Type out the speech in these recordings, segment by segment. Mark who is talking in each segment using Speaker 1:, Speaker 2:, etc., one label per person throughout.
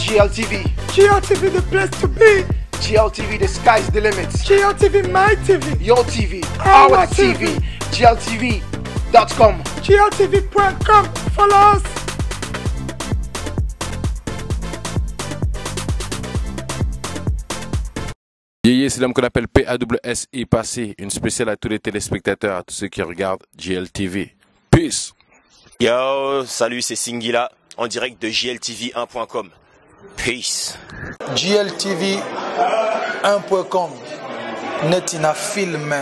Speaker 1: GLTV.
Speaker 2: GLTV, the place to be.
Speaker 1: GLTV, the sky's the limit.
Speaker 2: GLTV, my TV.
Speaker 1: Your TV, our TV. GLTV.com.
Speaker 2: GLTV.com. Follow us.
Speaker 3: C'est l'homme qu'on appelle PAWS et passé une spéciale à tous les téléspectateurs, à tous ceux qui regardent GLTV. Peace.
Speaker 4: Yo, salut, c'est Singila en direct de GLTV1.com. Peace.
Speaker 5: GLTV1.com. Netina film.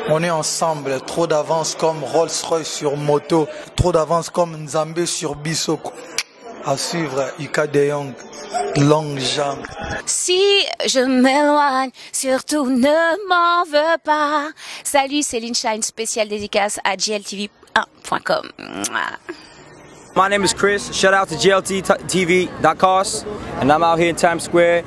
Speaker 5: On est ensemble. Trop d'avance comme Rolls-Royce sur moto. Trop d'avance comme Nzambe sur Bissoko. À suivre, Ika De Jong. Longue jambe.
Speaker 6: Si je m'éloigne, surtout ne m'en veux pas. Salut, c'est Linshine, spéciale dédicace à GLTV1.com.
Speaker 7: My name is Chris. Shout out to GLTV.cos, and I'm out here in Times Square,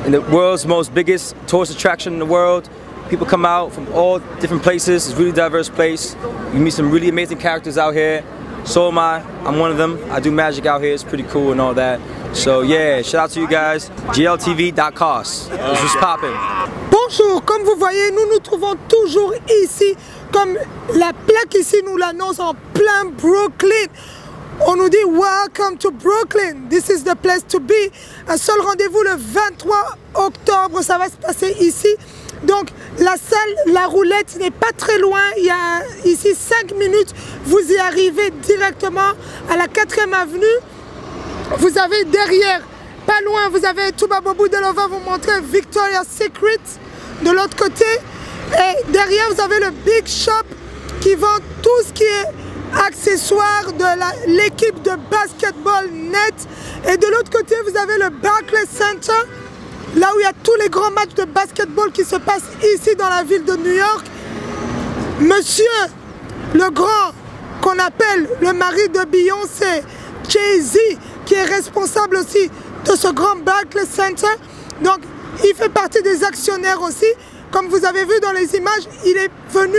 Speaker 7: in the world's most biggest tourist attraction in the world. People come out from all different places. It's a really diverse place. You meet some really amazing characters out here. So am I. I'm one of them. I do magic out here. It's pretty cool and all that. So yeah, shout out to you guys. GLTV.cos. This is popping.
Speaker 2: Bonjour, comme vous voyez, nous nous trouvons toujours ici, comme la plaque ici nous l'annonce, en plein Brooklyn. On nous dit Welcome to Brooklyn, this is the place to be. Un seul rendez-vous le 23 octobre, ça va se passer ici. Donc la salle, la roulette n'est pas très loin, il y a ici 5 minutes, vous y arrivez directement à la 4e avenue. Vous avez derrière, pas loin, vous avez Touba Bobou Delova vous montrer Victoria's Secret de l'autre côté. Et derrière vous avez le Big Shop qui vend tout ce qui est accessoires de l'équipe de basketball net. Et de l'autre côté vous avez le Barclays Center, là où il y a tous les grands matchs de basketball qui se passent ici dans la ville de New York. Monsieur le grand, qu'on appelle le mari de Beyoncé, Jay-Z, qui est responsable aussi de ce grand Barclays Center. Donc il fait partie des actionnaires aussi. Comme vous avez vu dans les images, il est venu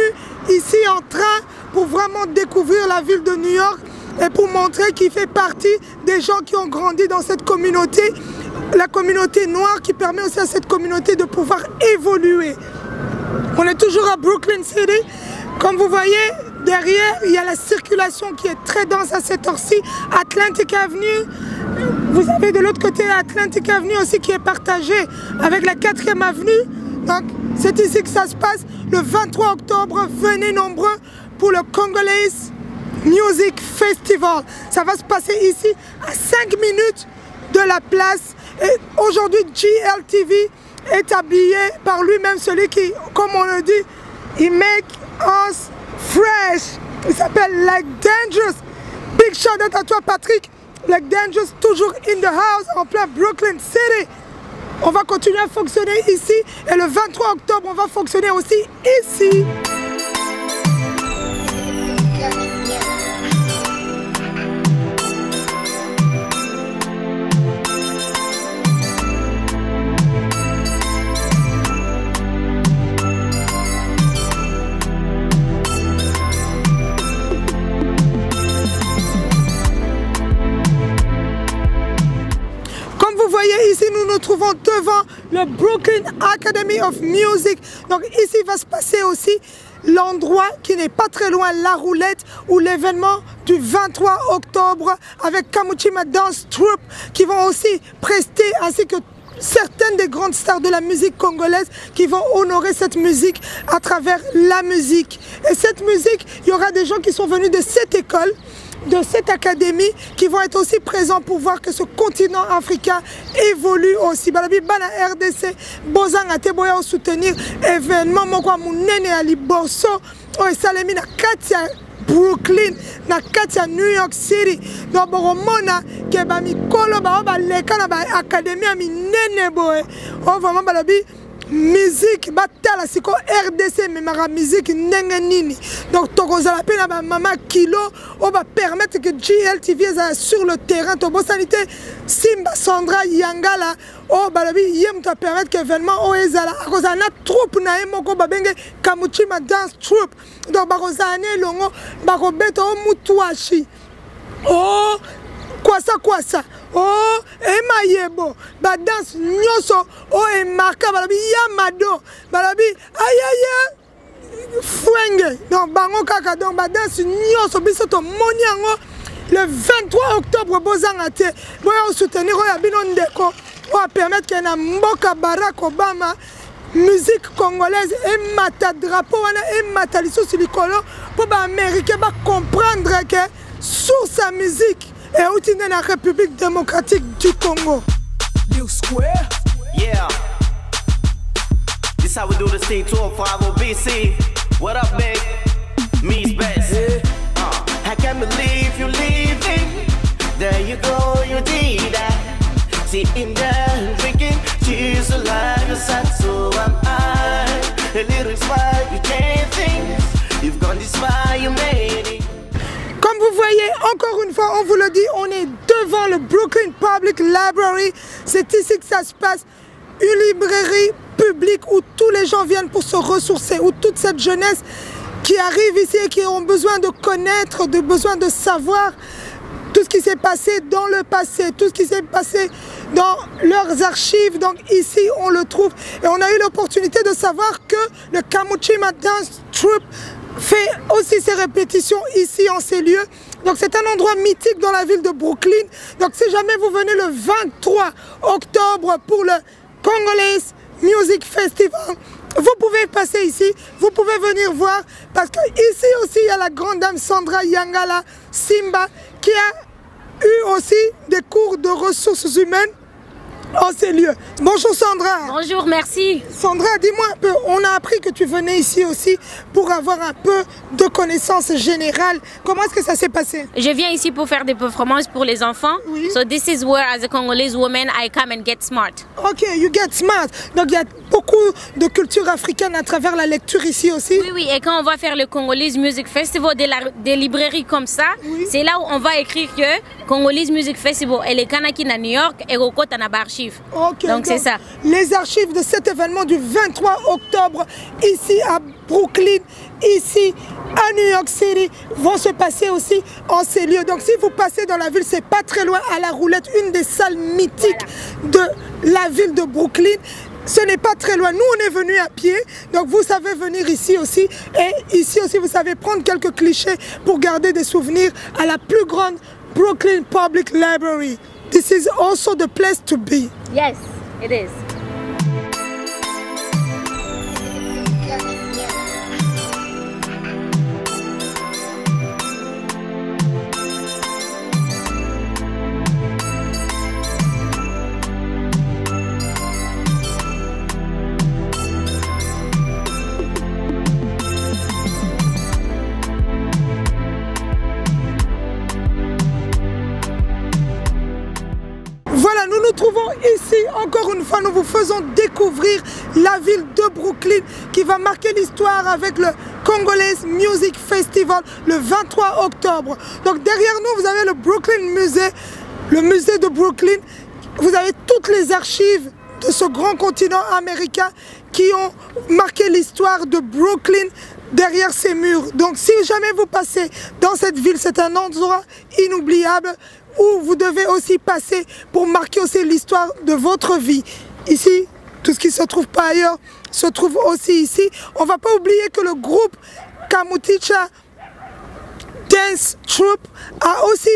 Speaker 2: ici en train pour vraiment découvrir la ville de New York et pour montrer qu'il fait partie des gens qui ont grandi dans cette communauté, la communauté noire, qui permet aussi à cette communauté de pouvoir évoluer. On est toujours à Brooklyn City. Comme vous voyez, derrière, il y a la circulation qui est très dense à cette heure-ci. Atlantic Avenue. Vous avez de l'autre côté Atlantic Avenue aussi qui est partagée avec la 4e avenue. Donc c'est ici que ça se passe. Le 23 octobre, venez nombreux pour le Congolese Music Festival. Ça va se passer ici à 5 minutes de la place. Et aujourd'hui, GLTV est habillé par lui-même, celui qui, comme on le dit, il make us fresh. Il s'appelle Like Dangerous. Big shout out à toi, Patrick. Like Dangerous, toujours in the house, en plein Brooklyn City. On va continuer à fonctionner ici. Et le 23 octobre, on va fonctionner aussi ici. Ici, nous nous trouvons devant le Brooklyn Academy of Music. Donc ici va se passer aussi l'endroit qui n'est pas très loin, la roulette, ou l'événement du 23 octobre avec Kamuchima Dance Troupe qui vont aussi prester, ainsi que certaines des grandes stars de la musique congolaise qui vont honorer cette musique à travers la musique. Et cette musique, il y aura des gens qui sont venus de cette école, de cette académie, qui vont être aussi présents pour voir que ce continent africain évolue aussi. Balabi bana RDC bozanga te boya soutenir événement moko munene ya liboso o esalemi na kati ya Brooklyn, na kati ya New York City. Donc bomona ke ba mikolo ba leka na ba académie ya minene boye. O vraiment balabi musique batala siko RDC memara musique ndenge nini. Donc tokozala pe na ba mama kilo on va permettre que GLTV sur le terrain to bo sanité Simba Sandra Yangala o balabi yem to permettre que événement o ezala akozana troupe na moko babenge Kamuchima Dance Troupe. Donc bakozane longo bakobeto o mutuashi. Oh quoi ça oh emayebo badanse nyonso o emarka balobi yamado balobi ayaya fuenge donc bango kaka donc badanse nyonso biso tomoni yango le 23 octobre bozanga te boya soutenir oyo bino ndeko oyo permettre que na mboka Barack Obama musique congolaise et mata drapeau wana et mata lisusu likolo pour ba américain ba comprendre que sur sa musique et outi na République démocratique du Congo.
Speaker 8: New Square. Yeah. This how we do this thing tour 50 BC. What up, big? Me's best. I can't believe you're leaving. There you go, you did that. See him there drinking. She's alive, you're sad, so am I. A little smile, you change things. You've gone this far, you made it.
Speaker 2: Comme vous voyez, encore une fois, on vous le dit, on est devant le Brooklyn Public Library. C'est ici que ça se passe. Une librairie publique où tous les gens viennent pour se ressourcer, où toute cette jeunesse qui arrive ici et qui ont besoin de connaître, besoin de savoir tout ce qui s'est passé dans le passé, tout ce qui s'est passé dans leurs archives. Donc ici, on le trouve. Et on a eu l'opportunité de savoir que le Kamuchima Dance Troupe fait aussi ses répétitions ici en ces lieux. Donc c'est un endroit mythique dans la ville de Brooklyn. Donc si jamais vous venez le 23 octobre pour le Congolese Music Festival, vous pouvez passer ici, vous pouvez venir voir, parce que ici aussi il y a la grande dame Sandra Yangala Simba qui a eu aussi des cours de ressources humaines en ces lieux. Bonjour Sandra.
Speaker 6: Bonjour, merci.
Speaker 2: Sandra, dis-moi un peu, on a appris que tu venais ici aussi pour avoir un peu de connaissances générales. Comment est-ce que ça s'est passé?
Speaker 6: Je viens ici pour faire des performances pour les enfants.
Speaker 2: Oui.
Speaker 6: So this is where, as a Congolese woman, I come and get smart.
Speaker 2: Ok, you get smart. Donc il y a beaucoup de culture africaine à travers la lecture ici aussi.
Speaker 6: Oui, oui, et quand on va faire le Congolese Music Festival, des librairies comme ça, oui, c'est là où on va écrire que Congolese Music Festival, et les Kanaki na New York, et Rokota na archives.
Speaker 2: Okay,
Speaker 6: donc c'est ça.
Speaker 2: Les archives de cet événement du 23 octobre, ici à Brooklyn, ici à New York City, vont se passer aussi en ces lieux. Donc si vous passez dans la ville, c'est pas très loin, à la Roulette, une des salles mythiques de la ville de Brooklyn. Ce n'est pas très loin. Nous, on est venus à pied, donc vous savez venir ici aussi. Et ici aussi, vous savez prendre quelques clichés pour garder des souvenirs à la plus grande Brooklyn Public Library. This is also the place to be.
Speaker 6: Yes, it is.
Speaker 2: Voilà, nous nous trouvons ici, encore une fois, nous vous faisons découvrir la ville de Brooklyn qui va marquer l'histoire avec le Congolese Music Festival le 23 octobre. Donc derrière nous, vous avez le Brooklyn Musée, le musée de Brooklyn. Vous avez toutes les archives de ce grand continent américain qui ont marqué l'histoire de Brooklyn derrière ces murs. Donc si jamais vous passez dans cette ville, c'est un endroit inoubliable où vous devez aussi passer pour marquer aussi l'histoire de votre vie. Ici, tout ce qui ne se trouve pas ailleurs se trouve aussi ici. On ne va pas oublier que le groupe Kamuchima Dance Troupe a aussi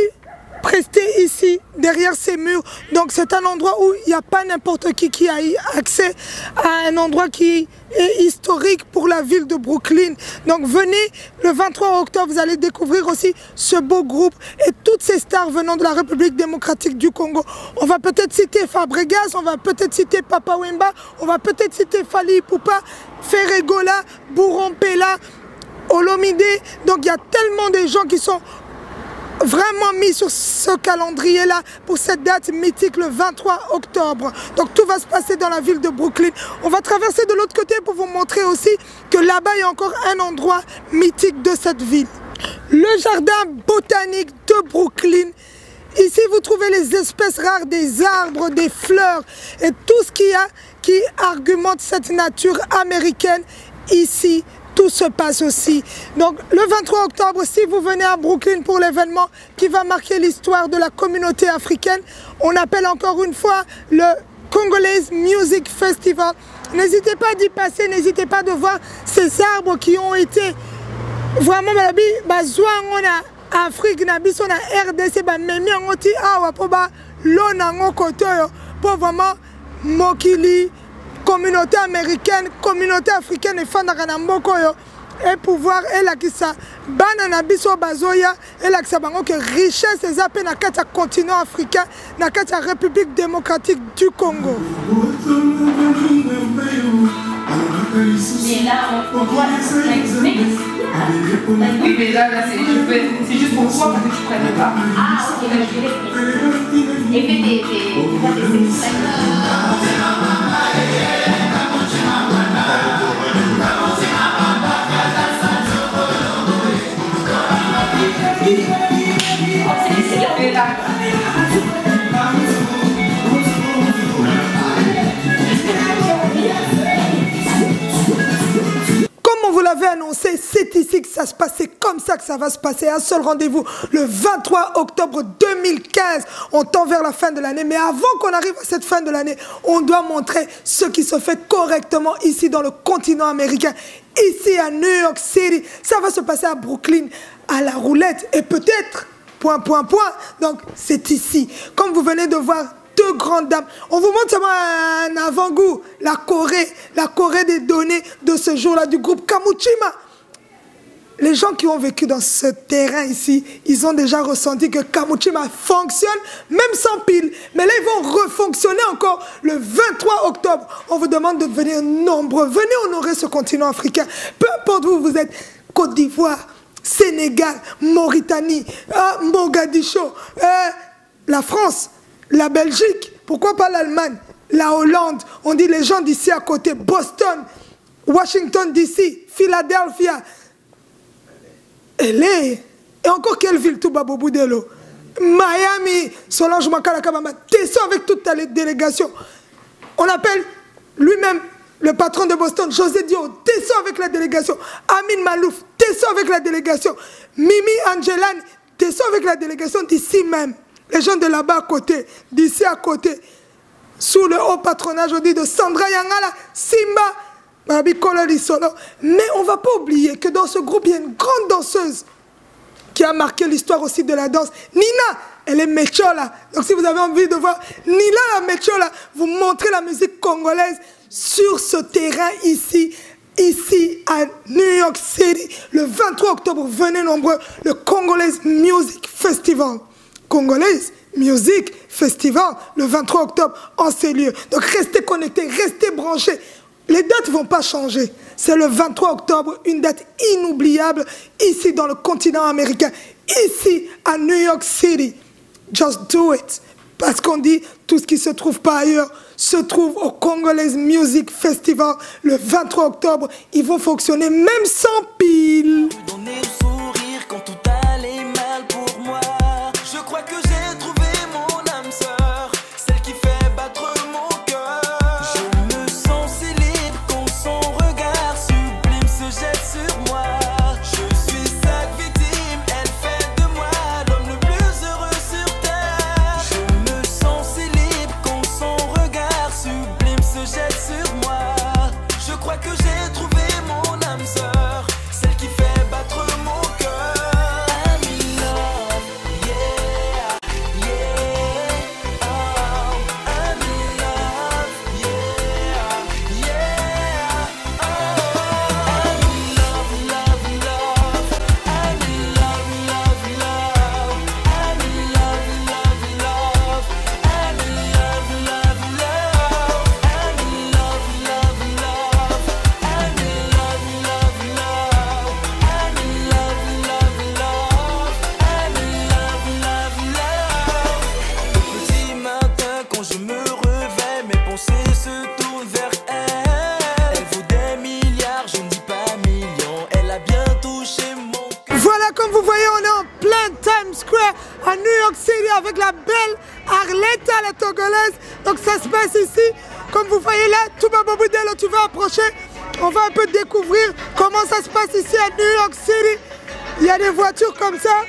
Speaker 2: presté ici, derrière ces murs. Donc c'est un endroit où il n'y a pas n'importe qui a accès à un endroit qui est historique pour la ville de Brooklyn. Donc venez le 23 octobre, vous allez découvrir aussi ce beau groupe et toutes ces stars venant de la République démocratique du Congo. On va peut-être citer Fabregas, on va peut-être citer Papa Wemba, on va peut-être citer Fally Ipupa, Ferregola, Bourampela, Olomide. Donc il y a tellement de gens qui sont vraiment mis sur ce calendrier-là pour cette date mythique le 23 octobre. Donc tout va se passer dans la ville de Brooklyn. On va traverser de l'autre côté pour vous montrer aussi que là-bas il y a encore un endroit mythique de cette ville. Le jardin botanique de Brooklyn. Ici vous trouvez les espèces rares des arbres, des fleurs et tout ce qu'il y a qui argumente cette nature américaine ici tout se passe aussi. Donc le 23 octobre, si vous venez à Brooklyn pour l'événement qui va marquer l'histoire de la communauté africaine, on appelle encore une fois le Congolese Music Festival. N'hésitez pas d'y passer, n'hésitez pas de voir ces arbres qui ont été vraiment en Afrique, en RDC, pour vraiment Mokili, communauté américaine, communauté africaine et Fandaranambokoyo et pouvoir elakisa banana biso bazoya elakisa bango que richesse et appels na kati continent africain na kati République démocratique du Congo.
Speaker 9: Et là on voit oui mais là c'est juste pour toi parce que tu ne prennes pas. Ah ok, je vais les et fais des
Speaker 2: Comme on vous l'avait annoncé, c'est ici que ça se passe, c'est comme ça que ça va se passer. Un seul rendez-vous, le 23 octobre 2015. On tend vers la fin de l'année, mais avant qu'on arrive à cette fin de l'année, on doit montrer ce qui se fait correctement ici dans le continent américain. Ici à New York City, ça va se passer à Brooklyn, à la roulette et peut-être, ... Donc c'est ici. Comme vous venez de voir, deux grandes dames. On vous montre seulement un avant-goût. La Corée des données de ce jour-là du groupe Kamuchima. Les gens qui ont vécu dans ce terrain ici, ils ont déjà ressenti que Kamuchima fonctionne, même sans pile. Mais là, ils vont refonctionner encore le 23 octobre. On vous demande de venir nombreux. Venez honorer ce continent africain. Peu importe où vous êtes, Côte d'Ivoire, Sénégal, Mauritanie, Mogadiscio, la France, la Belgique, pourquoi pas l'Allemagne, la Hollande, on dit les gens d'ici à côté, Boston, Washington DC, Philadelphia, LA, et encore quelle ville tout Baboboudelo, Miami, Solange Makala Kabamba, Tesso avec toute ta délégation. On appelle lui-même le patron de Boston, José Dio, Tesso avec la délégation. Amin Malouf, Tesso avec la délégation. Mimi Angelani, Tesso avec la délégation d'ici même. Les gens de là-bas à côté, d'ici à côté. Sous le haut patronage, on dit de Sandra Yangala, Simba, Babi Kololi Solo. Mais on ne va pas oublier que dans ce groupe, il y a une grande danseuse qui a marqué l'histoire aussi de la danse. Nina, elle est Mechola. Donc si vous avez envie de voir Nina la Mechola, vous montrez la musique congolaise sur ce terrain ici à New York City, le 23 octobre, venez nombreux, le Congolese Music Festival. Congolese Music Festival, le 23 octobre, en ces lieux. Donc restez connectés, restez branchés. Les dates ne vont pas changer. C'est le 23 octobre, une date inoubliable, ici dans le continent américain, ici à New York City. Just do it. Parce qu'on dit, tout ce qui ne se trouve pas ailleurs se trouve au Congolese Music Festival le 23 octobre. Ils vont fonctionner même sans pile.
Speaker 8: Donner le sourire quand tout allait mal pour moi. Je crois que j'ai trouvé mon âme sœur, celle qui fait battre mon cœur. Je me sens si libre quand son regard sublime se jette sur moi. Je suis sa victime, elle fait de moi l'homme le plus heureux sur terre. Je me sens si libre quand son regard sublime se jette sur moi. Je crois que j'ai trouvé mon âme sœur, celle qui fait battre mon cœur. I'm in love, yeah, yeah, oh. I'm in love, yeah, yeah, oh. I'm in love, love, love. I'm in love, love, love. I'm in love, love, love. I'm in love, love, love. I'm in love, love, love. I'm in love, love, love. I'm in love, love, love. I'm in love, love, love. Le petit matin quand je me réveille, mes pensées se tournent vers elle. Elle vaut des milliards, je ne dis pas millions. Elle a bien touché mon cœur.
Speaker 2: Voilà, comme vous voyez, on est en plein Times Square à New York City avec la belle Arletta, la togolaise. Donc ça se passe ici. Comme vous voyez là, Touba Boboudelo, tu vas approcher. On va un peu découvrir comment ça se passe ici à New York City. Il y a des voitures comme ça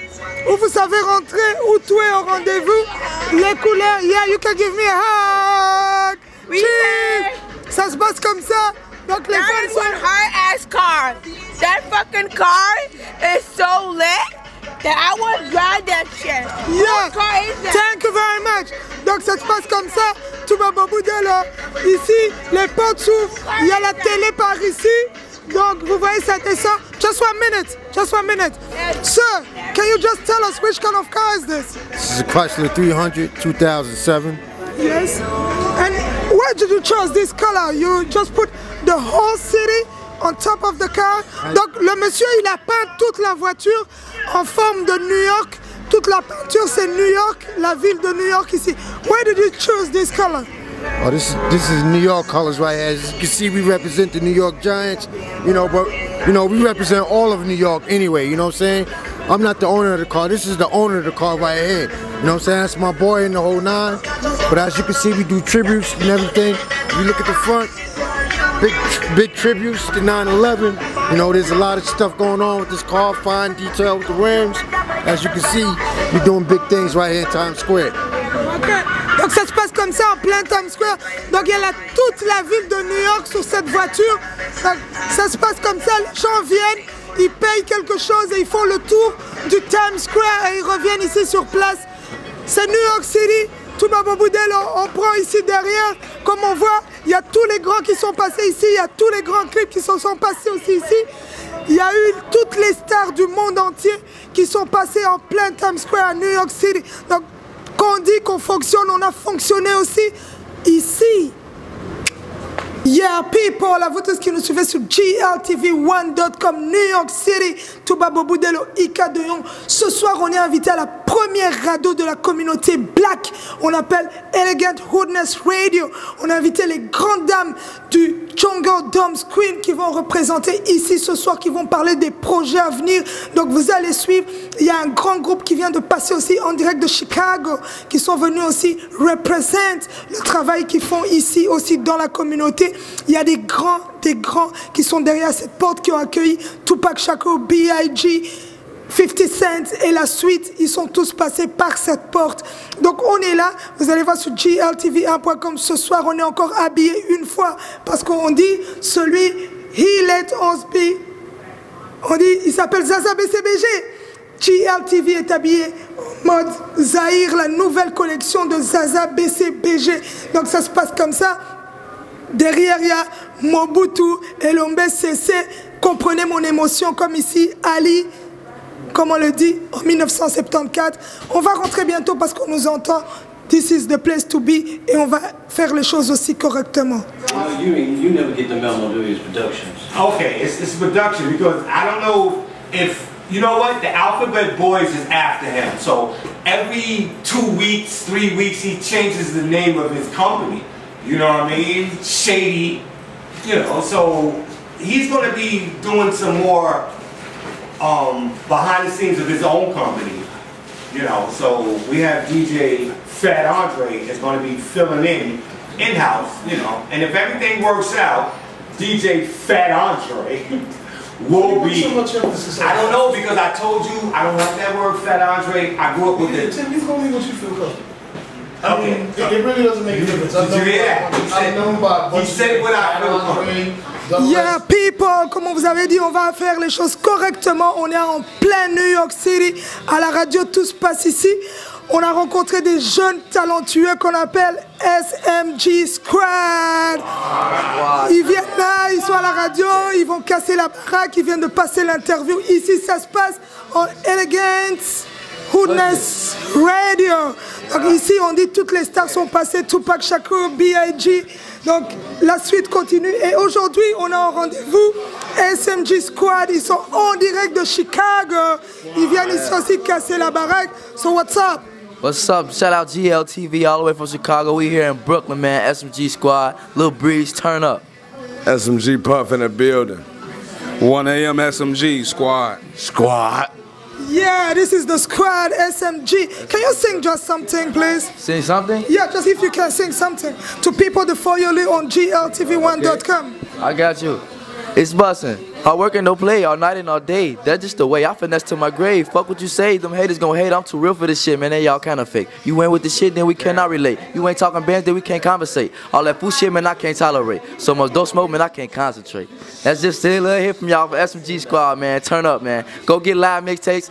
Speaker 2: où vous savez rentrer, où tout est au rendez-vous. Les couleurs, yeah, you can give me a hug. Cheers. Ça se passe comme ça. Donc les fans sont...
Speaker 10: hard-ass car. That fucking car is so lit that I would drive that shit.
Speaker 2: Yeah.
Speaker 10: What car is that?
Speaker 2: Thank you very much. Donc ça se passe comme ça. Tout va au bout de là. Ici, les portes s'ouvrent. Il y a la télé par ici. Donc vous voyez ça descend. Just 1 minute. Just 1 minute. Sir, can you just tell us which kind of car is this?
Speaker 11: This is a Chrysler 300 2007.
Speaker 2: Yes. And why did you choose this color? You just put the whole city on top of the car. Donc le monsieur il a peint toute la voiture en forme de New York. Toute la peinture c'est New York, la ville de New York ici. Why did you choose this color?
Speaker 11: Oh, this is New York colors right here. As you can see, we represent the New York Giants, you know, but you know, we represent all of New York anyway, you know what I'm saying? I'm not the owner of the car, this is the owner of the car right here. You know what I'm saying? That's my boy in the whole nine. But as you can see, we do tributes and everything. If you look at the front, big tributes to 9/11. You know, there's a lot of stuff going on with this car, fine detail with the rims. As you can see, we're doing big things right here in Times Square.
Speaker 2: Okay. Donc ça se passe comme ça en plein Times Square. Donc il y a toute la ville de New York sur cette voiture. Donc, ça se passe comme ça, les gens viennent, ils payent quelque chose et ils font le tour du Times Square et ils reviennent ici sur place. C'est New York City. Tout Boboudel, on prend ici derrière, comme on voit, il y a tous les grands qui sont passés ici, il y a tous les grands clips qui se sont passés aussi ici. Il y a eu toutes les stars du monde entier qui sont passées en plein Times Square à New York City. Donc, quand on dit qu'on fonctionne, on a fonctionné aussi ici. Yeah, people, à vous tous qui nous suivez sur GLTV1.com, New York City, Touba Boboudelo, Ika de Young. Ce soir, on est invité à la première radio de la communauté black. On appelle Elegant Hoodness Radio. On a invité les grandes dames du Jungle Dome Queen qui vont représenter ici ce soir, qui vont parler des projets à venir. Donc vous allez suivre. Il y a un grand groupe qui vient de passer aussi en direct de Chicago, qui sont venus aussi représenter le travail qu'ils font ici aussi dans la communauté. Il y a des grands qui sont derrière cette porte qui ont accueilli Tupac Shakur, B.I.G., 50 Cent et la suite. Ils sont tous passés par cette porte. Donc on est là. Vous allez voir sur GLTV1.com. Ce soir, on est encore habillé une fois parce qu'on dit celui He Let Us Be. On dit il s'appelle Zaza BCBG. GLTV est habillé en mode Zahir, la nouvelle collection de Zaza BCBG. Donc ça se passe comme ça. Derrière, il y a Mobutu et Lombe CC. Comprenez mon émotion, comme ici, Ali, comme on le dit, en 1974. On va rentrer bientôt parce qu'on nous entend. This is the place to be. Et on va faire les choses aussi correctement.
Speaker 12: You never get the memo, do you? It's productions. Okay, it's production because I don't know if... You know what? The Alphabet Boys is after him. So every 2 weeks, 3 weeks, he changes the name of his company. You know what I mean? Shady, you know, so he's going to be doing some more behind the scenes of his own company, you know, so we have DJ Fat Andre is going to be filling in-house, you know, and if everything works out, DJ Fat Andre will be, I don't know because I told you I don't like that word Fat Andre, I grew up with it.
Speaker 13: Tim, you told me what you feel comfortable.
Speaker 12: Okay.
Speaker 13: It really doesn't make a difference.
Speaker 12: Did you hear that? He said it without
Speaker 2: Yeah, people, comme on vous avait dit, on va faire les choses correctement. On est en plein New York City. À la radio, tout se passe ici. On a rencontré des jeunes talentueux qu'on appelle SMG Squad. Ils viennent là, ils sont à la radio, ils vont casser la baraque, ils viennent de passer l'interview. Ici, ça se passe en Elegant Hoodness Radio. Donc ici, on dit toutes les stars sont passées, Tupac Shakur, B.I.G. Donc la suite continue. Et aujourd'hui, on a un rendez-vous. SMG Squad, ils sont en direct de Chicago. Ils viennent ici aussi casser la baraque. So what's up?
Speaker 14: What's up? Shout out GLTV all the way from Chicago. We here in Brooklyn, man. SMG Squad. Lil Breeze, turn up.
Speaker 15: SMG Puff in the building. 1 a.m. SMG Squad. Squad.
Speaker 2: Yeah, this is the Squad SMG. Can you sing just something, please?
Speaker 14: Sing something?
Speaker 2: Yeah, just if you can sing something to people that follow you on GLTV1.com.
Speaker 14: I got you. It's bussin'. Hard working, no play, all night and all day. That's just the way I finesse to my grave. Fuck what you say, them haters gon' hate. I'm too real for this shit, man. They y'all kinda fake. You went with the shit, then we cannot relate. You ain't talking bands, then we can't conversate. All that fool shit, man, I can't tolerate. So much dope smoke, man, I can't concentrate. That's just a little hit from y'all for SMG Squad, man. Turn up, man. Go get live mixtapes.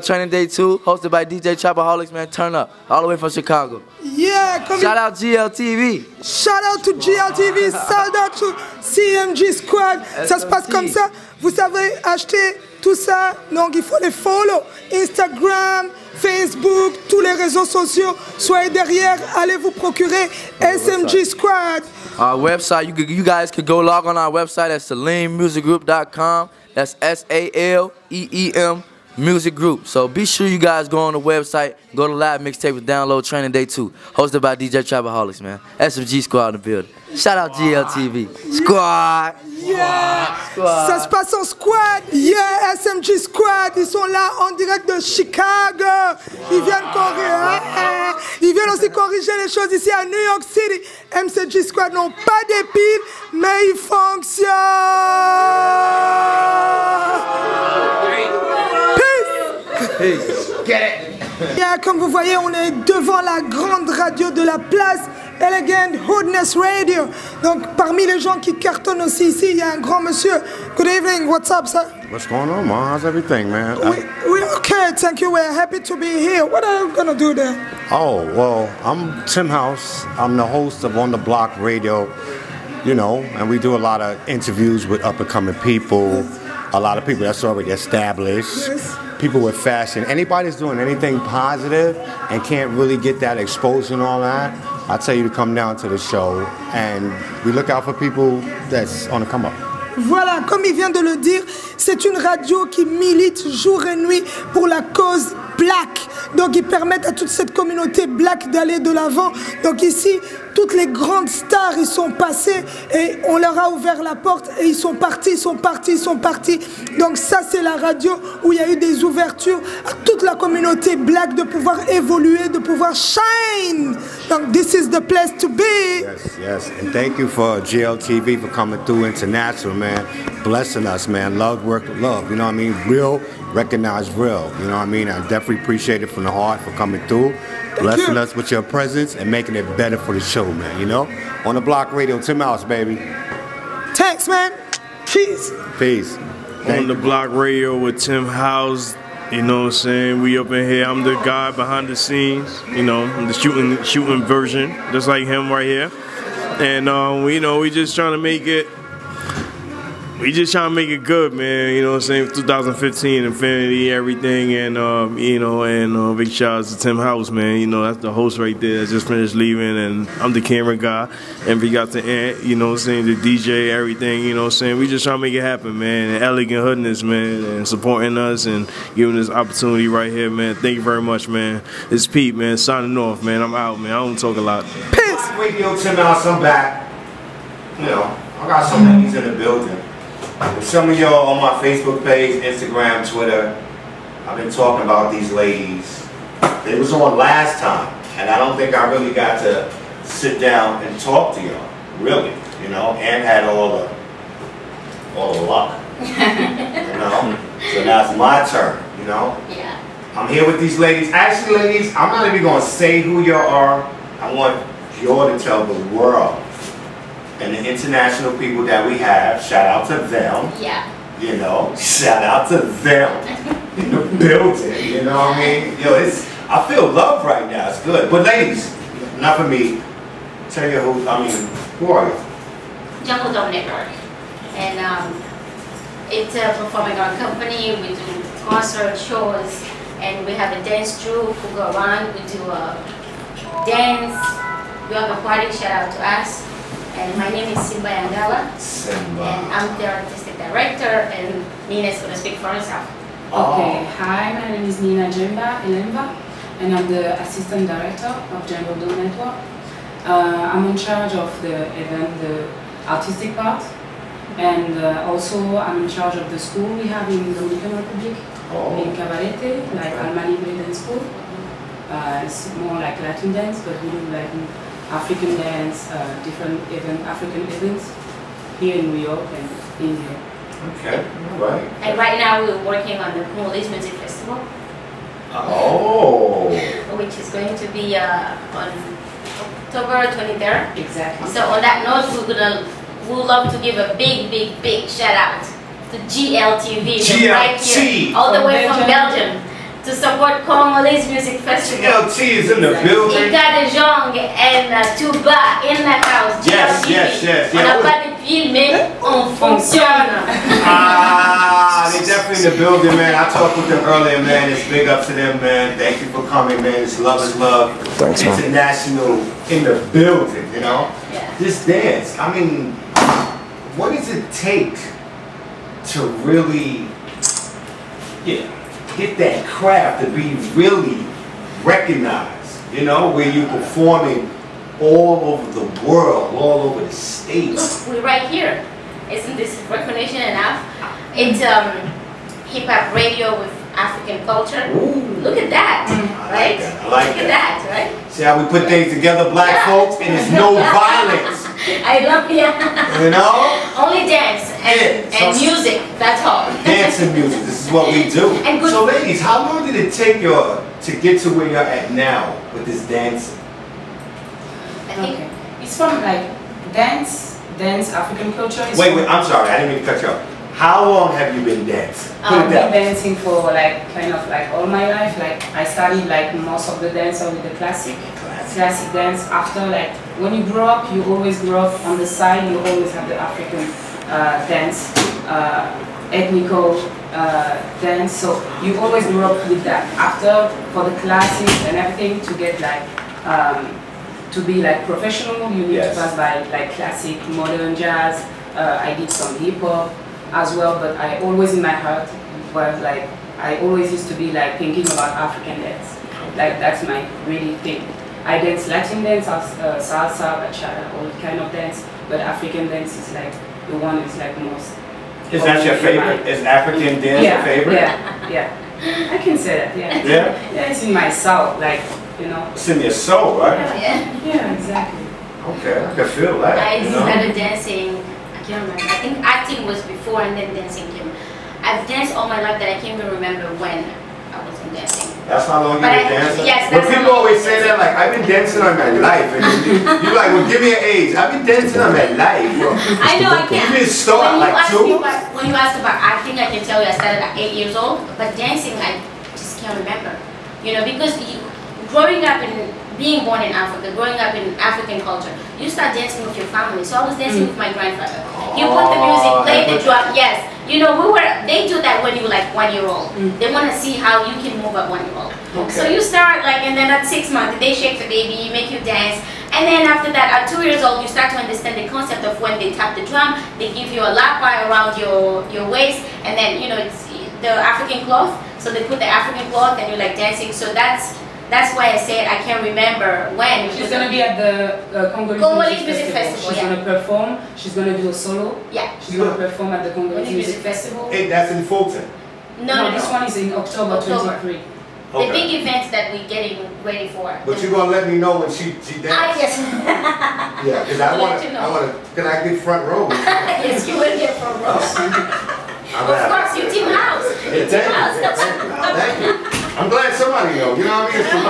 Speaker 14: Training Day 2, hosted by DJ Trapaholics, man. Turn up. All the way from Chicago.
Speaker 2: Yeah,
Speaker 14: shout out GLTV.
Speaker 2: Shout out to GLTV. Shout out to CMG Squad. Ça se passe comme ça. Vous savez acheter tout ça. Donc il faut les follow. Instagram, Facebook, tous les réseaux sociaux. Soyez derrière. Allez vous procurer SMG Squad.
Speaker 14: Our website, you guys could go log on our website at SaleemMusicGroup.com. That's SALEEM Music Group. So be sure you guys go on the website, go to live mixtape and download Training Day 2, hosted by DJ Trapaholics, man. SMG Squad in the building. Shout out GLTV. Squad.
Speaker 2: Yeah.
Speaker 14: Squad.
Speaker 2: Ça se passe en squad. Yeah, SMG Squad. Ils sont là en direct de Chicago. Ils viennent corriger. Ils viennent aussi corriger les choses ici à New York City. MCG Squad n'ont pas d'épines, mais ils fonctionnent.
Speaker 12: Get it.
Speaker 2: Yeah, comme vous voyez, on est devant la grande radio de la place, Elegant Hoodness Radio. Donc, parmi les gens qui cartonnent aussi ici, il y a un grand monsieur. Good evening, what's up, sir?
Speaker 16: What's going on, man? How's everything, man?
Speaker 2: We're okay, thank you. We're happy to be here. What are you gonna do there?
Speaker 16: Oh, well, I'm Tim House. I'm the host of On The Block Radio, you know, and we do a lot of interviews with up-and-coming people, a lot of people that's already established.
Speaker 2: Yes.
Speaker 16: People with fashion, anybody that's doing anything positive and can't really get that exposure and all that, I tell you to come down to the show, and we look out for people that's on the come up.
Speaker 2: Voilà, comme il vient de le dire, c'est une radio qui milite jour et nuit pour la cause black. Donc ils permettent à toute cette communauté black d'aller de l'avant. Donc ici, toutes les grandes stars, ils sont passés et on leur a ouvert la porte et ils sont partis, ils sont partis, ils sont partis. Donc ça, c'est la radio où il y a eu des ouvertures à toute la communauté black de pouvoir évoluer, de pouvoir shine. Donc this is the place to be.
Speaker 16: Yes, yes. And thank you for GLTV for coming through international, man. Blessing us, man. Love, work, love. You know what I mean? Real, recognize real. You know what I mean? I definitely appreciate it from the heart for coming through. Blessing us with your presence and making it better for the show, man, you know? On The Block Radio, Tim House, baby.
Speaker 2: Thanks, man. Peace.
Speaker 16: Peace.
Speaker 17: On The Block Radio with Tim House, you know what I'm saying? We up in here, I'm the guy behind the scenes, you know, I'm the shooting version, just like him right here. And, you know, we just trying to make it good, man. You know what I'm saying? 2015, Infinity, everything, and you know, and big shout outs to Tim House, man. You know, that's the host right there that just finished leaving, and I'm the camera guy. And we got the Ant, you know what I'm saying, the DJ, everything, you know what I'm saying? We just trying to make it happen, man. And Elegant Hoodness, man, and supporting us and giving us opportunity right here, man. Thank you very much, man. It's Pete, man, signing off, man. I'm out, man. I don't talk a lot.
Speaker 2: Peace.
Speaker 12: Radio Tim House, I'm back. You know, I got some ladies in the building. Some of y'all on my Facebook page, Instagram, Twitter, I've been talking about these ladies. They was on last time, and I don't think I really got to sit down and talk to y'all, really. You know, and had all the luck. You know, so now it's my turn. You know,
Speaker 6: Yeah.
Speaker 12: I'm here with these ladies. Actually, ladies, I'm not even gonna say who y'all are. I want y'all to tell the world. And the international people that we have, shout out to them.
Speaker 6: Yeah.
Speaker 12: You know, shout out to them in the building. You know what I mean? Yo, I feel love right now. It's good. But ladies, not for me. Tell you who are you?
Speaker 6: Jungle Dome Network. And it's a performing art company. We do concert shows, and we have a dance troupe who go around. We do dance. We have a party. Shout out to us. And my name is Simba Yangala.
Speaker 12: Simba.
Speaker 6: And I'm the artistic director, and Nina is going to speak for herself.
Speaker 9: Okay, hi, my name is Nina Elemba, and I'm the assistant director of Jungle Dome Network. I'm in charge of the event, the artistic part, and also I'm in charge of the school we have in the Dominican Republic, in Cabarete, like Alma Libre Dance School. It's more like Latin dance, but we do like African dance, different African events. here in New York and India.
Speaker 12: Okay, all right.
Speaker 6: And right now we're working on the Congolese Music Festival.
Speaker 12: Oh.
Speaker 6: Which is going to be on October 23rd.
Speaker 9: Exactly.
Speaker 6: So on that note, we'd love to give a big shout out to GLTV.
Speaker 12: GLT.
Speaker 6: Right here, all the way from Belgium. To support Congolese Music Festival.
Speaker 12: GLT is in the building.
Speaker 6: Ika de Jong and Tuba in the house.
Speaker 12: Yes,
Speaker 6: GLTV.
Speaker 12: yes.
Speaker 6: On n'a pas de fil, mais on fonctionne.
Speaker 12: Ah, they definitely in the building, man. I talked with them earlier, man. It's big up to them, man. Thank you for coming, man. It's love is love.
Speaker 14: Thanks, man.
Speaker 12: International in the building, you know?
Speaker 6: Yeah.
Speaker 12: This dance, I mean, what does it take to really, get that craft to be really recognized, you know, where you're performing all over the world, all over the states?
Speaker 6: Look, we're right here. Isn't this recognition enough? It's hip-hop radio with African culture.
Speaker 12: Ooh.
Speaker 6: Look at that, right?
Speaker 12: I like
Speaker 6: Look at that, right?
Speaker 12: See how we put things together, black folks, and it's no violence.
Speaker 6: I love it.
Speaker 12: You know?
Speaker 6: Only dance and music, that's all.
Speaker 12: Dance and music, this is what we do.
Speaker 6: And good
Speaker 12: so ladies, how long did it take you to get to where you're at now with this dancing?
Speaker 9: Okay. It's from like dance, African culture.
Speaker 12: Wait, I'm sorry, I didn't mean to cut you off. How long have you been dancing?
Speaker 9: I've been dancing for like kind of like all my life. Like I studied like most of the dance with the classic dance. After like when you grow up, you always grow up on the side. You always have the African dance, ethnical dance. So you always grow up with that. After for the classics and everything to get like to be like professional, you need to pass by like classic, modern jazz. I did some hip hop as well, but I always in my heart was like I always used to be like thinking about African dance. Like that's my really thing. I dance Latin dance, salsa, bachata, all kind of dance, but African dance is like the one is like most.
Speaker 12: Is that your favorite? Is African dance your favorite?
Speaker 9: Yeah. I can say that. Yeah.
Speaker 12: Yeah.
Speaker 9: Yeah, it's in my soul, like you know.
Speaker 12: It's in your soul, right?
Speaker 9: Yeah, exactly.
Speaker 12: Okay, I can feel that.
Speaker 6: I
Speaker 12: you know?
Speaker 6: started dancing. I can't remember. I think acting was before and then dancing came. I've danced all my life that I can't even remember when I wasn't dancing.
Speaker 12: That's how long you've
Speaker 6: But
Speaker 12: been dancing?
Speaker 6: yes,
Speaker 12: But
Speaker 6: that's
Speaker 12: people
Speaker 6: how long
Speaker 12: always say that, like, I've been dancing all my life. And you're like, well, give me an age. I've been dancing all my life. Well,
Speaker 6: I know, I can't.
Speaker 12: You didn't start like 2?
Speaker 6: When you ask about acting, I can tell you I started at 8 years old. But dancing, I just can't remember. You know, because growing up in, being born in Africa, growing up in African culture, you start dancing with your family. So I was dancing with my grandfather. He put the music, play the drum. Yes, you know, they do that when you're like 1 year old. They want to see how you can move at 1 year old.
Speaker 12: Okay.
Speaker 6: So you start like, and then at 6 months, they shake the baby, make you dance. And then after that, at 2 years old, you start to understand the concept of when they tap the drum, they give you a lapa around your waist, and then, you know, it's the African cloth. So they put the African cloth and you're like dancing. So that's why I said I can't remember when.
Speaker 9: She's going to be at the Congolese Music Festival. She's going to perform. She's going to do a solo.
Speaker 6: Yeah.
Speaker 9: She's going to perform at the Congolese Music Festival.
Speaker 12: Hey, that's in Fulton?
Speaker 6: No,
Speaker 9: this one is in October 23.
Speaker 6: The big event that we're getting ready for.
Speaker 12: But you're going to let me know when she dances?
Speaker 6: Yes.
Speaker 12: Yeah, because I want to, can I get front row?
Speaker 6: Yes, you will get front row. Of course, you team house.
Speaker 12: Yeah, thank you. I'm glad somebody knows. You know what I mean? It's all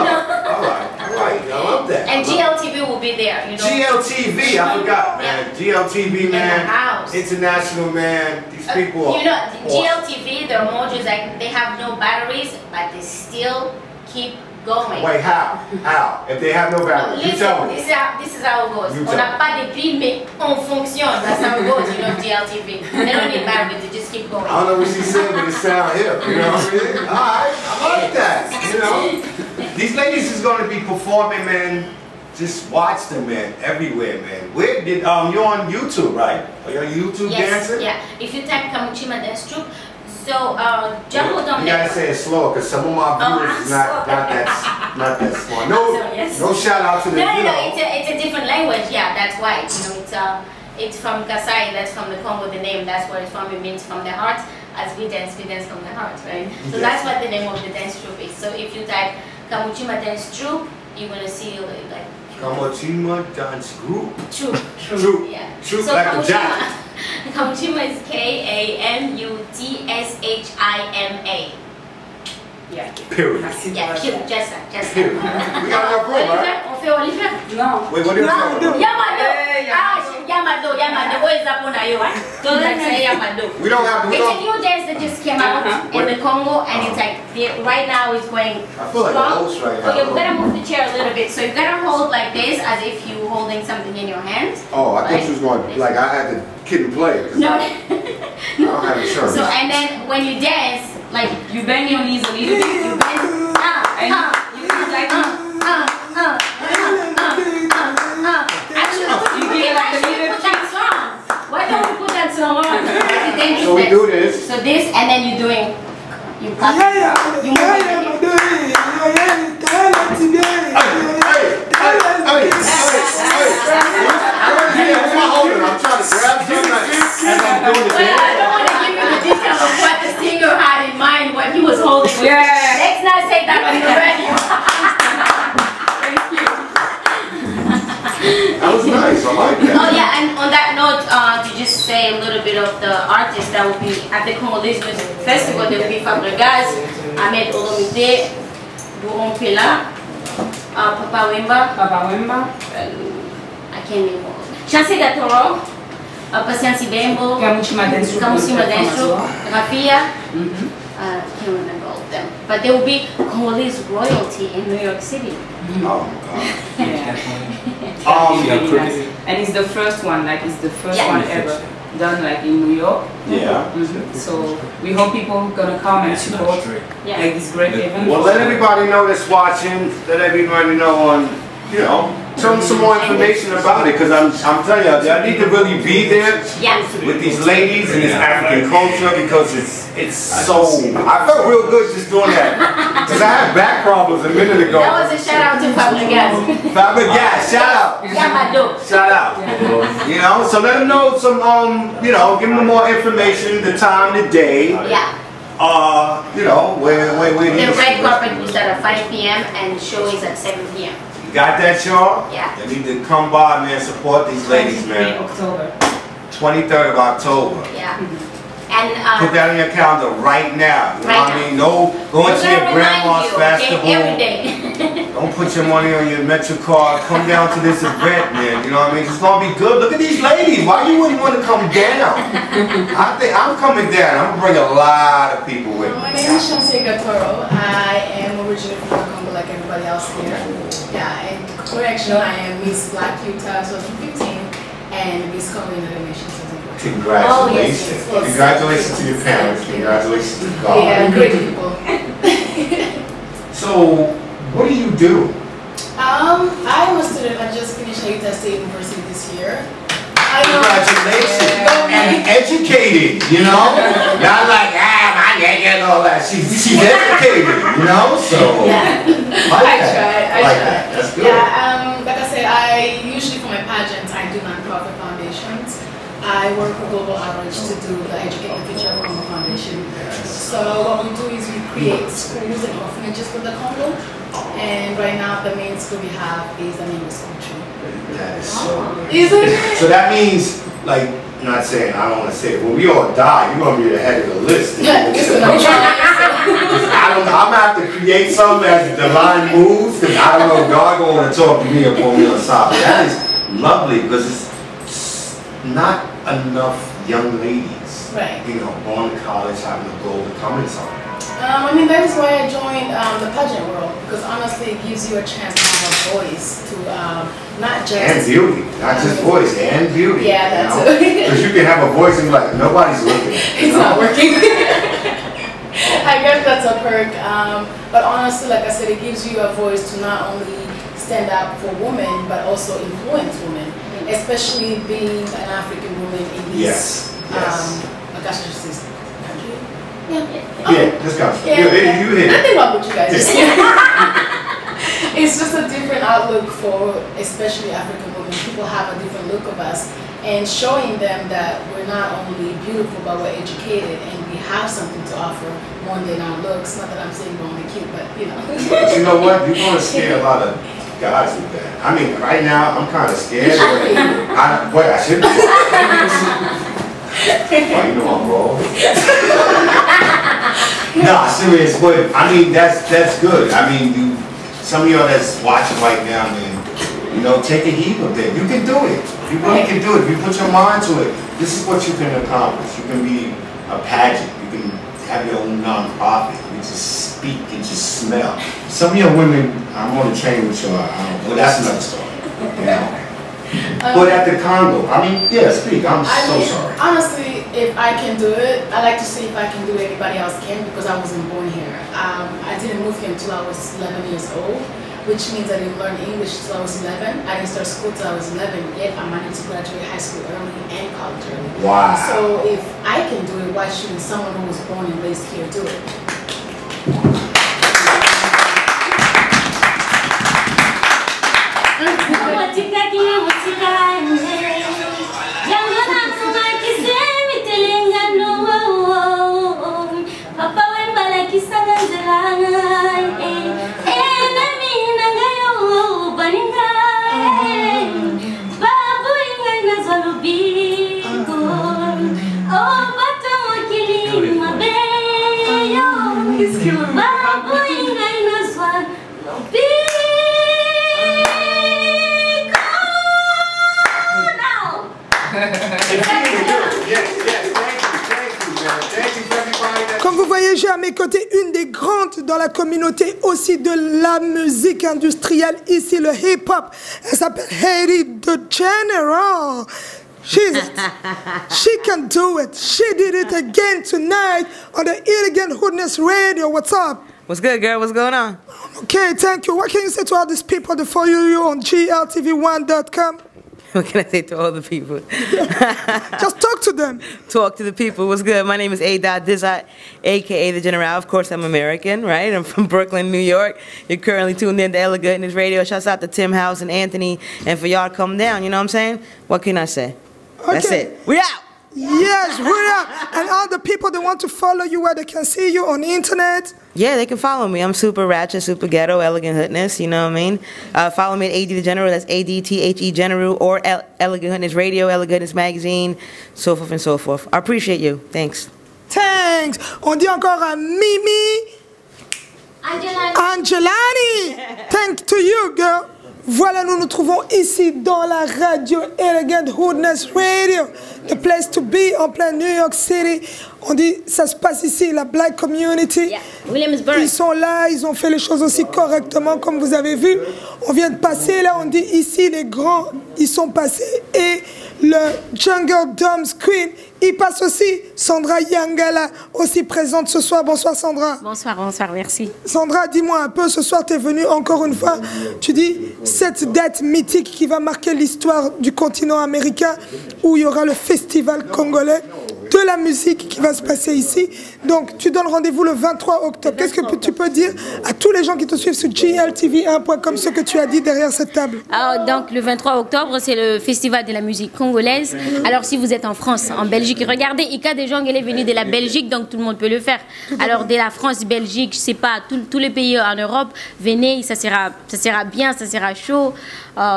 Speaker 12: right. I love that.
Speaker 6: And GLTV will be there. You know.
Speaker 12: GLTV, I forgot, man. GLTV, man.
Speaker 6: In the house.
Speaker 12: International, man. These people are.
Speaker 6: You know,
Speaker 12: awesome.
Speaker 6: GLTV, their emojis, like they have no batteries, but they still keep going.
Speaker 12: Wait, how? How? If they have no batteries, you tell me.
Speaker 6: This is how it goes.
Speaker 12: You
Speaker 6: On n'a pas de pile, mais on fonctionne. That's how it goes, you know, GLTV. They don't need batteries, they just keep going.
Speaker 12: I don't know what she said, but it sounds hip. You know what I mean? All right, I like that. You know, these ladies is going to be performing, man. Just watch them, man, everywhere, man. Where did you're on YouTube, right? Are you on YouTube dancing?
Speaker 6: Yeah. If you type Kamuchima Dance Troupe, so Jungle Dome.
Speaker 12: You gotta say it slow, because some of my viewers is not that smart. No shout out to the
Speaker 6: it's a different language. Yeah, that's why. You know, it's from Kasai. That's from the Congo. The name. That's where it's from. It means from the heart. As we dance from the heart, right? So that's what the name of the dance troupe is. So if you type Kamuchima Dance Troupe, you're gonna see like
Speaker 12: Kamuchima Dance Group.
Speaker 6: Troupe.
Speaker 12: Troupe.
Speaker 6: Yeah.
Speaker 12: Troupe
Speaker 6: So
Speaker 12: like a jacket.
Speaker 6: Kamushima is K-A-M-U-T-S-H-I-M-A.
Speaker 9: Yeah.
Speaker 12: Period.
Speaker 6: Yeah, cute, just that.
Speaker 12: Period. We got enough room, right?
Speaker 6: On fait Oliver?
Speaker 9: Non.
Speaker 12: Wait, what do you say?
Speaker 6: Yamado. Yamado. What is up on you? Don't let me say Yamado.
Speaker 12: We don't have to.
Speaker 6: It's a new dance that just came out in the Congo, and it's like right now it's going.
Speaker 12: I feel like a host right now.
Speaker 6: Okay, we're gonna move the chair a little bit. So you're gonna hold like this, as if you holding something in your hand.
Speaker 12: Oh, I thought she was going like I had to kid and play.
Speaker 6: No.
Speaker 12: I don't have insurance.
Speaker 6: So and then when you dance, like
Speaker 9: you bend your knees a little bit.
Speaker 6: You bend.
Speaker 9: And you do like
Speaker 6: Actually, you can actually put that song. Why don't we put that song on?
Speaker 12: So we do this.
Speaker 6: So this, and then you're doing. You clap. You move
Speaker 12: I'm trying to grab something as I'm doing the dance.
Speaker 6: I don't want to give you the details of what the singer had in mind when he was holding.
Speaker 9: Yeah.
Speaker 6: Let's not say that on the radio.
Speaker 12: That was nice. I like that.
Speaker 6: Oh yeah, and on that note, to just say a little bit of the artists that will be at the Congolese Music Festival, there will be Fabregas, Ahmed Olomide, Boron Pela, Papa Wemba, I can't name all. Chance Gatoro, Patience Bembo,
Speaker 9: Kamushima
Speaker 6: Dentro, Rafia, can't remember all of them. But there will be Congolese royalty in New York City.
Speaker 12: Oh my God.
Speaker 9: And it's the first one, like it's the first one ever done like in New York.
Speaker 12: Yeah.
Speaker 9: So we hope people gonna come and support like this great event.
Speaker 12: Well, let everybody know that's watching. Let everybody know on, you know, tell them some more information about it, because I'm telling you, I need to really be there with these ladies and this African culture, because it's so. I felt real good just doing that, because I had back problems a minute ago.
Speaker 6: That was a shout out to Fabregas.
Speaker 12: Fabregas, shout out.
Speaker 6: Yamado.
Speaker 12: Shout out. You know, so let them know some, you know, give them more information, the time, the day.
Speaker 6: Yeah.
Speaker 12: You know, where
Speaker 6: the red carpet will start at 5 p.m. and show is at 7 p.m.
Speaker 12: You got that, y'all?
Speaker 6: Yeah.
Speaker 12: They need to come by, man, support these ladies, man. 23rd of October.
Speaker 6: Yeah. And
Speaker 12: put that on your calendar right now. You know what I mean? No going to your grandma's festival.
Speaker 6: Every day.
Speaker 12: Don't put your money on your Metro card. Come down to this event, man. You know what I mean? It's gonna be good. Look at these ladies. Why you wouldn't want to come down? I think I'm coming down. I'm gonna bring a lot of people with me.
Speaker 18: My name is Chance Gatoro. I am originally from Congo, like everybody else here. Yeah, and correction, I am Miss Black Utah 2015 and Miss Congo United Nations 2014.
Speaker 12: Congratulations.
Speaker 18: Oh, yes.
Speaker 12: Congratulations to your parents. Congratulations to God.
Speaker 18: Yeah, great people.
Speaker 12: So, what do you do?
Speaker 18: I'm a student. I just finished Utah State University this year.
Speaker 12: Congratulations. And educated, you know? Not like, my nigga and all that. She's educated, you know? So,
Speaker 18: yeah. I try.
Speaker 12: That's good.
Speaker 18: Yeah, like I said, I usually for my pageants, I do non-profit foundations. I work with Global Outreach to do the Educate the Future Congo Foundation. So what we do is we create schools and orphanages for the Congo. And right now the main school we have is the Mingus Country.
Speaker 12: That is so good.
Speaker 18: Isn't it?
Speaker 12: So that means, like, not saying, I don't want to say it, when we all die, you're going to be the head of the list. I'm going to have to create something as the line moves, because I don't know if God going to want to talk to me or pull me on the side. That is lovely, because it's not enough young ladies, you know, going to college, having a goal to come in something.
Speaker 18: I mean, that is why I joined the pageant world, because honestly it gives you a chance to have a voice to not just...
Speaker 12: And beauty, not just voice, and beauty.
Speaker 18: Yeah, that's it.
Speaker 12: Because you can have a voice and be like, nobody's looking.
Speaker 18: It's not working. I guess that's a perk. But honestly, like I said, it gives you a voice to not only stand up for women, but also influence women, especially being an African woman in this country.
Speaker 12: Yeah, this country. You hit it.
Speaker 18: Nothing wrong with you guys. It's just a different outlook for especially African women. People have a different look of us, and showing them that we're not only beautiful but we're educated and we have something to offer more than our looks. Not that I'm saying we're only cute, but you know.
Speaker 12: But you know what? You're going to scare a lot of guys with that. I mean, right now I'm kind of scared. I shouldn't.
Speaker 16: you know I'm wrong. Nah, serious, but I mean that's good. I mean, some of y'all that's watching right now, man, you know, take a heed of that. You can do it. You really can do it. If you put your mind to it, this is what you can accomplish. You can be a pageant. You can have your own non-profit. You just speak and just smell. Some of your women, I'm on the train with y'all. Well, that's another story. You know. But at the Congo, I mean, yeah, speak. I'm so sorry.
Speaker 18: Honestly, if I can do it, I like to see if I can do it, anybody else can, because I wasn't born here. I didn't move here until I was 11 years old, which means I didn't learn English until I was 11. I didn't start school until I was 11, yet I managed to graduate high school early and college early.
Speaker 16: Wow.
Speaker 18: So if I can do it, why shouldn't someone who was born and raised here do it?
Speaker 2: Comme vous voyez, j'ai à mes côtés une des grandes dans la communauté aussi de la musique industrielle ici, le hip-hop. Elle s'appelle Haiti the General. She can do it. She did it again tonight on the Elegant Hoodness Radio. What's up?
Speaker 19: What's good, girl? What's going on?
Speaker 2: Okay, thank you. What can you say to all these people that follow you on GLTV1.com?
Speaker 19: What can I say to all the people?
Speaker 2: Just talk to them.
Speaker 19: Talk to the people. What's good? My name is A.Dizat, a.k.a. The General. Of course, I'm American, right? I'm from Brooklyn, New York. You're currently tuned in to Elegant in this radio. Shouts out to Tim House and Anthony. And for y'all to come down, you know what I'm saying? What can I say?
Speaker 2: Okay.
Speaker 19: That's it. We out.
Speaker 2: Yes, we're out. And all the people that want to follow you, where they can see you on the internet.
Speaker 19: Yeah, they can follow me. I'm super ratchet, super ghetto, elegant hoodness, you know what I mean? Follow me at AD the General, that's ADTHE General, or Elegant Hoodness Radio, Elegant Hoodness Magazine, so forth and so forth. I appreciate you. Thanks.
Speaker 2: Thanks. On dit encore à Mimi Angelani. Thanks to you, girl. Voilà, nous nous trouvons ici dans la radio Elegant Hoodness Radio, the place to be en plein New York City. On dit, ça se passe ici, la Black Community.
Speaker 6: Yeah. Williamsburg.
Speaker 2: Ils sont là, ils ont fait les choses aussi correctement, comme vous avez vu. On vient de passer là, on dit ici, les grands, ils sont passés. Et le Jungle Drums Queen, il passe aussi. Sandra Yangala, aussi présente ce soir. Bonsoir Sandra.
Speaker 6: Bonsoir, bonsoir, merci.
Speaker 2: Sandra, dis-moi un peu, ce soir tu es venue encore une fois. Tu dis, cette date mythique qui va marquer l'histoire du continent américain, où il y aura le festival congolais de la musique qui va se passer ici. Donc, tu donnes rendez-vous le 23 octobre. Qu'est-ce que tu peux dire à tous les gens qui te suivent sur GLTV1.com, ce que tu as dit derrière cette table?
Speaker 6: Alors, donc, le 23 octobre, c'est le festival de la musique congolaise. Alors, si vous êtes en France, en Belgique, regardez, Ika de Jong, elle est venue de la Belgique, donc tout le monde peut le faire. Alors, de la France, Belgique, je sais pas, tous les pays en Europe, venez, ça sera bien, ça sera chaud.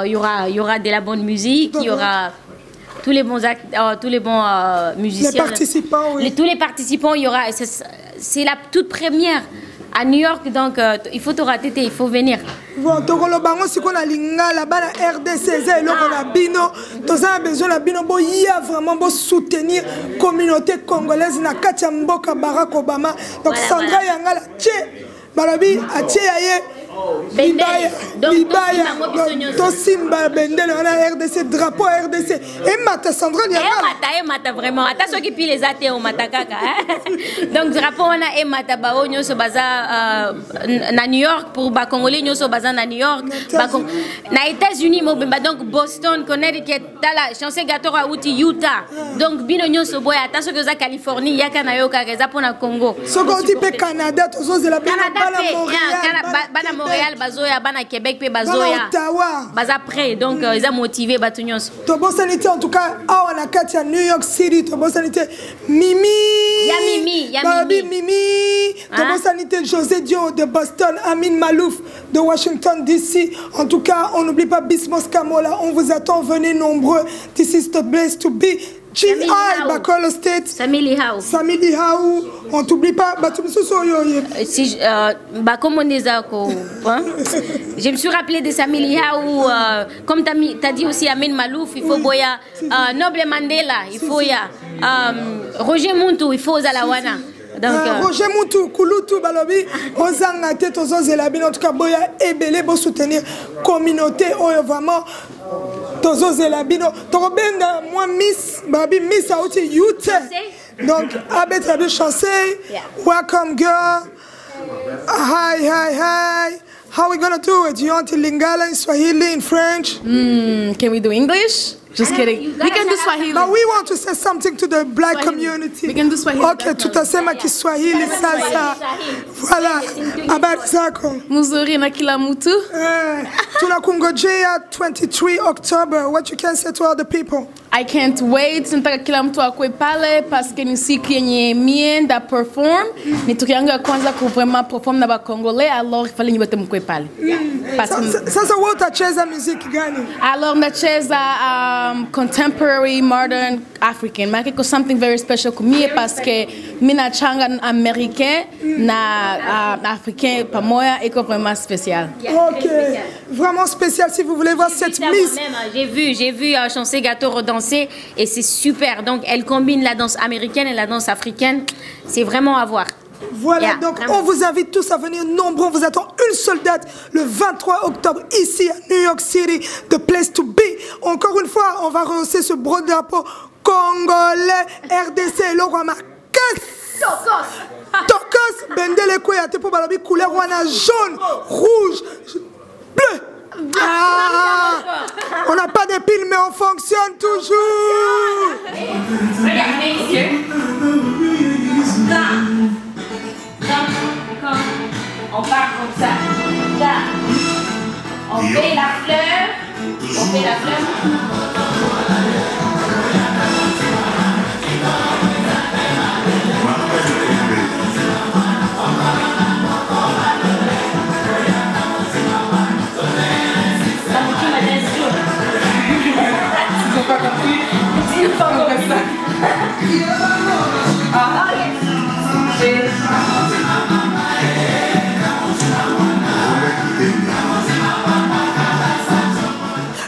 Speaker 6: Il y aura de la bonne musique, il y aura tous les bons musiciens.
Speaker 2: Les participants, oui.
Speaker 6: Tous les participants, il y aura. C'est la toute première à New York, donc il faut te rater, il faut venir.
Speaker 2: Bon, tokolo bango si qu'on a linga là-bas la RDC, là on a bino, tous a besoin la bino, bon il y a vraiment beau soutenir communauté congolaise na katia mboka Barack Obama. Donc Sandra Yangala, tché, balabi a tché aye. Libaya, Tosimba, Bendel, on a RDC, drapeau RDC. Et Mata Sandra,
Speaker 6: Mata vraiment. Attention qui pile les athées au Matakaka. Donc drapeau on a Mata Bao, nous sommes basés à New York pour les Congolais, nous sommes basés à New York. Na États-Unis, donc Boston, Connecticut, la chanson gâteau à Utah. Donc bino nous sommes boy. Attention que ça Californie, yaka na yoka reza pour na Congo.
Speaker 2: Ce qu'on dit pe Canada, tous os de la
Speaker 6: Montréal, Bazoya, Bana Québec, puis Bazoya. Baza prêt, donc ils ont motivé Batunios.
Speaker 2: Tobo sanité en tout cas, on a Katia New York City, Tobo sanité Mimi. Mimi. Tobo sanité José Dio de Boston, Amin Malouf de Washington DC. En tout cas, on n'oublie pas Bismos Kamola, on vous attend, venez nombreux. This is the place to be. G.I. Bakolo State.
Speaker 6: Samili Hao.
Speaker 2: Samili Hao. On t'oublie pas.
Speaker 6: Si, comme on est je me suis rappelé de Samili Hao. Comme tu as dit aussi, Amin Malouf, il faut Boya. Noble Mandela, il faut Roger Muntu, il faut Zalawana.
Speaker 2: Roger Moutou, Kouloutou, Balobi, Ozanga, Tozo Zelabine, en tout cas, Boya et Belé, pour soutenir la communauté, vraiment, Tozo Zelabine, Torobenda, moi, Miss, Babi, Miss Aouti, Youth. Donc, Abed Rabi Chancé, welcome girl, hi. How are we gonna do it? Do you want in Lingala, in Swahili, in French?
Speaker 20: Can we do English? Just kidding. We can do Swahili.
Speaker 2: But we want to say something to the black community.
Speaker 20: We can do Swahili.
Speaker 2: Okay, tutasema Kiswahili sasa. Voilà. Habari zako?
Speaker 20: Mzuri na kila mtu.
Speaker 2: Tunakungojea 23 October. What you can say to all the people?
Speaker 20: I can't wait. Nataka kila mtu akwe pale paske ni siku yenye mie nda perform. Ni tuki yangu ya kwanza vraiment perform na ba Congolais, alors fale nyote mkwe pale.
Speaker 2: Sasa wewe utacheza muziki gani?
Speaker 20: Alors nacheza contemporary modern African. Makiko something very special kumie paske mina changa américain na africain pamoja iko vraiment spécial.
Speaker 2: OK. Vraiment spécial si vous voulez voir cette Miss.
Speaker 6: J'ai vu Chancé Gâteau redanser et c'est super. Donc elle combine la danse américaine et la danse africaine. C'est vraiment à voir.
Speaker 2: Voilà, donc vraiment. On vous invite tous à venir nombreux. On vous attend une seule date, le 23 octobre, ici à New York City, the place to be. Encore une fois, on va rehausser ce beau drapeau congolais, RDC, le roi Marcus. Tokos, Bendele Kouya, Tepo Balabi, couleur wana jaune, rouge, bleu. On n'a pas de piles, mais on fonctionne toujours.
Speaker 6: Regardez, messieurs. On part comme ça. Là. On fait la fleur. On fait la fleur.
Speaker 20: Ils n'ont pas compris. Ils n'ont pas compris ça.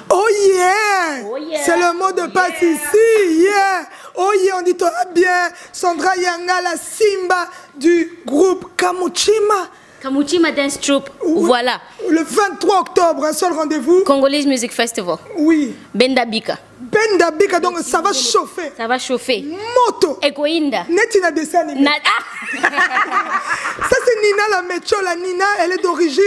Speaker 2: Oh yeah! C'est le mot de passe ici, yeah! Oh yeah, on dit toi bien, Sandra Yanga, la Simba du groupe Kamuchima.
Speaker 6: Kamuchima Dance Troupe, voilà.
Speaker 2: Le 23 octobre, un seul rendez-vous.
Speaker 6: Congolese Music Festival.
Speaker 2: Oui.
Speaker 6: Bendabika.
Speaker 2: Bendabika, donc ça va chauffer.
Speaker 6: Ça va chauffer.
Speaker 2: Moto.
Speaker 6: Ekoinda.
Speaker 2: Netina dessin animé. Ça c'est Nina la Mecho, la Nina, elle est d'origine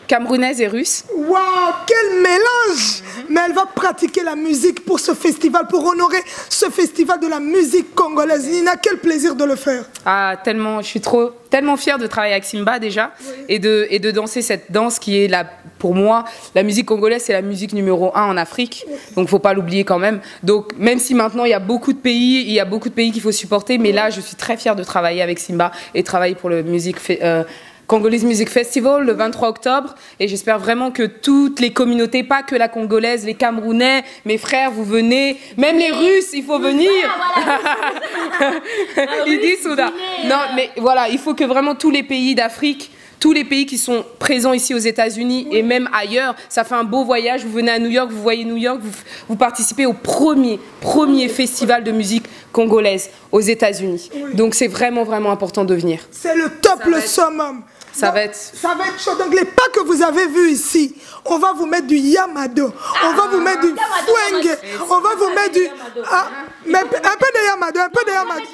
Speaker 20: camerounaise et russe.
Speaker 2: Waouh, quel mélange! Mais elle va pratiquer la musique pour ce festival, pour honorer ce festival de la musique congolaise. Nina, quel plaisir de le faire.
Speaker 20: Ah, tellement, je suis tellement fière de travailler avec Simba déjà, oui. et de danser cette danse qui est, pour moi, la musique congolaise, c'est la musique numéro 1 en Afrique, oui. Donc il ne faut pas l'oublier quand même. Donc même si maintenant il y a beaucoup de pays qu'il faut supporter, mais là je suis très fière de travailler avec Simba et travailler pour le Congolese Music Festival le 23 octobre et j'espère vraiment que toutes les communautés, pas que la congolaise, les Camerounais, mes frères, vous venez, même les Russes, il faut venir. Ils disent Souda. Non, mais voilà, il faut que vraiment tous les pays d'Afrique, tous les pays qui sont présents ici aux États-Unis et même ailleurs, ça fait un beau voyage. Vous venez à New York, vous voyez New York, vous participez au premier festival de musique congolaise aux États-Unis. Oui. Donc c'est vraiment, vraiment important de venir.
Speaker 2: C'est le top, le summum.
Speaker 20: Ça va être
Speaker 2: chaud. Donc les pas que vous avez vus ici, on va vous mettre du Yamado, on va vous mettre du Fwenge, on va vous mettre du... mais un peu de Yamado, un peu de Yamado.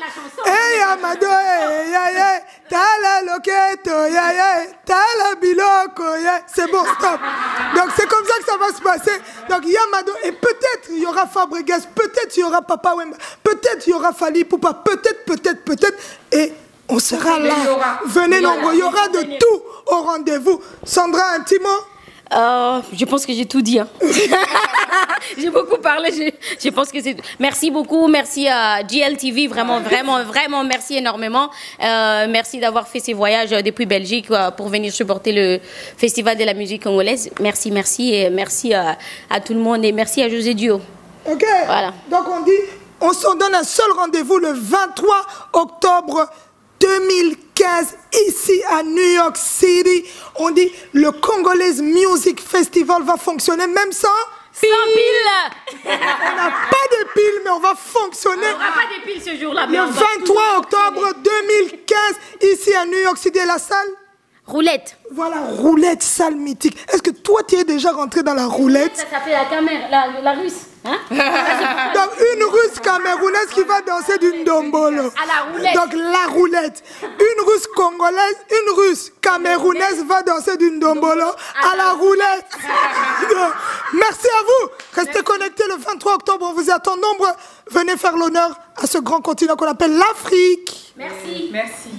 Speaker 2: Hey Yamado, hey, tala loketo, tala biloko, c'est bon, stop. Donc c'est comme ça que ça va se passer. Donc Yamado, et peut-être il y aura Fabregas, peut-être il y aura Papa Wemba, peut-être il y aura Fali Poupa, peut-être, et... on sera là. Venez nombreux. Il y aura de tout au rendez-vous. Sandra, un petit mot?
Speaker 6: Je pense que j'ai tout dit. Hein. J'ai beaucoup parlé. Je pense que c'est. Merci beaucoup. Merci à GLTV. Vraiment, merci énormément. Merci d'avoir fait ces voyages depuis Belgique pour venir supporter le Festival de la musique congolaise. Merci. Et merci à tout le monde. Et merci à José Dio.
Speaker 2: Ok.
Speaker 6: Voilà.
Speaker 2: Donc on dit On s'en donne un seul rendez-vous le 23 octobre 2015 ici à New York City. On dit le Congolese Music Festival va fonctionner même sans
Speaker 6: pile.
Speaker 2: On n'a pas de pile, mais on va fonctionner.
Speaker 6: On n'aura pas de pile ce jour-là.
Speaker 2: Le 23 octobre 2015 ici à New York City, la salle
Speaker 6: Roulette.
Speaker 2: Voilà, roulette, salle mythique. Est-ce que toi, tu es déjà rentré dans la roulette?
Speaker 6: Ça s'appelle la caméra, la russe. Hein?
Speaker 2: Donc, une russe camerounaise qui va danser d'une dombolo.
Speaker 6: À la roulette.
Speaker 2: Donc, la roulette. Une russe congolaise, une russe camerounaise va danser d'une dombolo à la roulette. Merci à vous. Restez connectés le 23 octobre. On vous attend nombreux. Venez faire l'honneur à ce grand continent qu'on appelle l'Afrique.
Speaker 6: Merci.
Speaker 20: Merci.